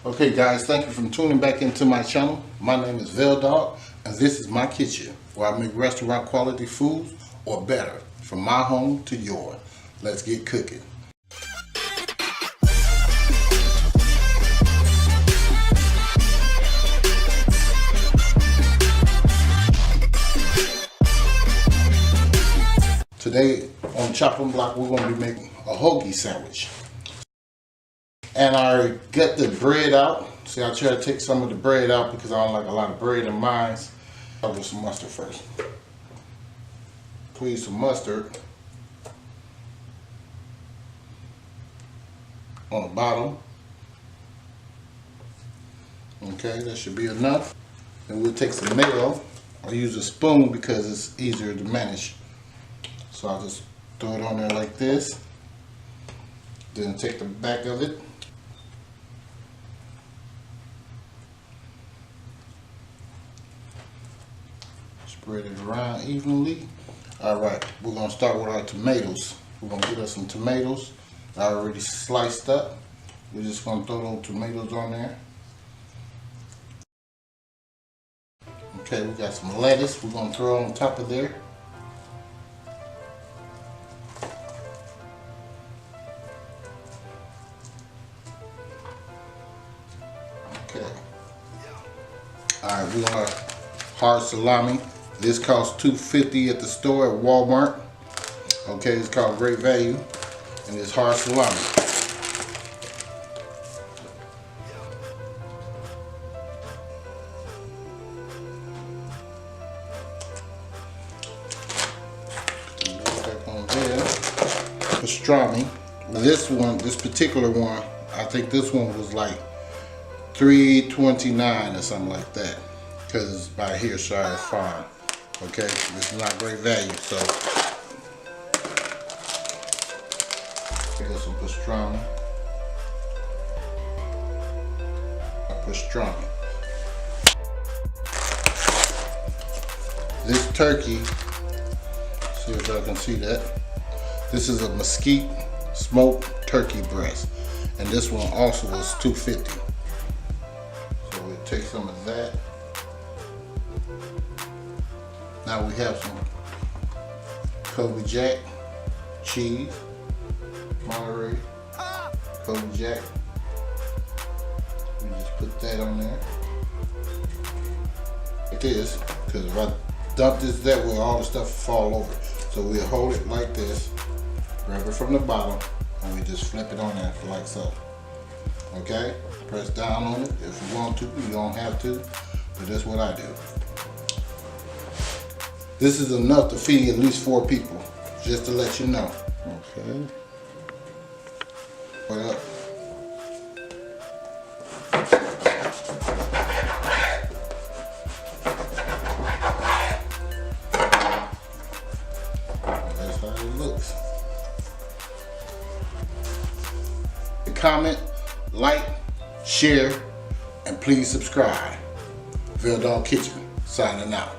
Okay guys, thank you for tuning back into my channel. My name is VEL Dogg, and this is my kitchen where I make restaurant quality foods or better from my home to yours. Let's get cooking. Today on Chopping Block, we're going to be making a hoagie sandwich. And I got the bread out. See, I try to take some of the bread out because I don't like a lot of bread in mine. I'll do some mustard first. Squeeze some mustard on the bottom. Okay, that should be enough. Then we'll take some mayo. I'll use a spoon because it's easier to manage. So I'll just throw it on there like this. Then take the back of it. Spread it around evenly. Alright, we're going to start with our tomatoes. We're going to get us some tomatoes. I already sliced up. We're just going to throw those tomatoes on there. Okay, we got some lettuce we're going to throw on top of there. Okay. Alright, we're going to hard salami. This costs $2.50 at the store at Walmart. Okay, it's called Great Value, and it's hard salami. Back on there. Pastrami. This particular one, I think this one was like $3.29 or something like that. Because it's by Hershire Farm. Okay, this is not Great Value, so get some pastrami. This turkey, see if y'all can see that. This is a mesquite smoked turkey breast, and this one also was $2.50. So we'll take some of that. Now we have some Kobe Jack cheese, Monterey Kobe Jack. We just put that on there like this, because if I dump this that way, all the stuff will fall over. So we'll hold it like this, grab it from the bottom, and we just flip it on there like so. Okay, press down on it if you want to. You don't have to, but that's what I do. This is enough to feed at least 4 people, just to let you know. Okay. Put up. That's how it looks. Comment, like, share, and please subscribe. VEL Dogg Kitchen, signing out.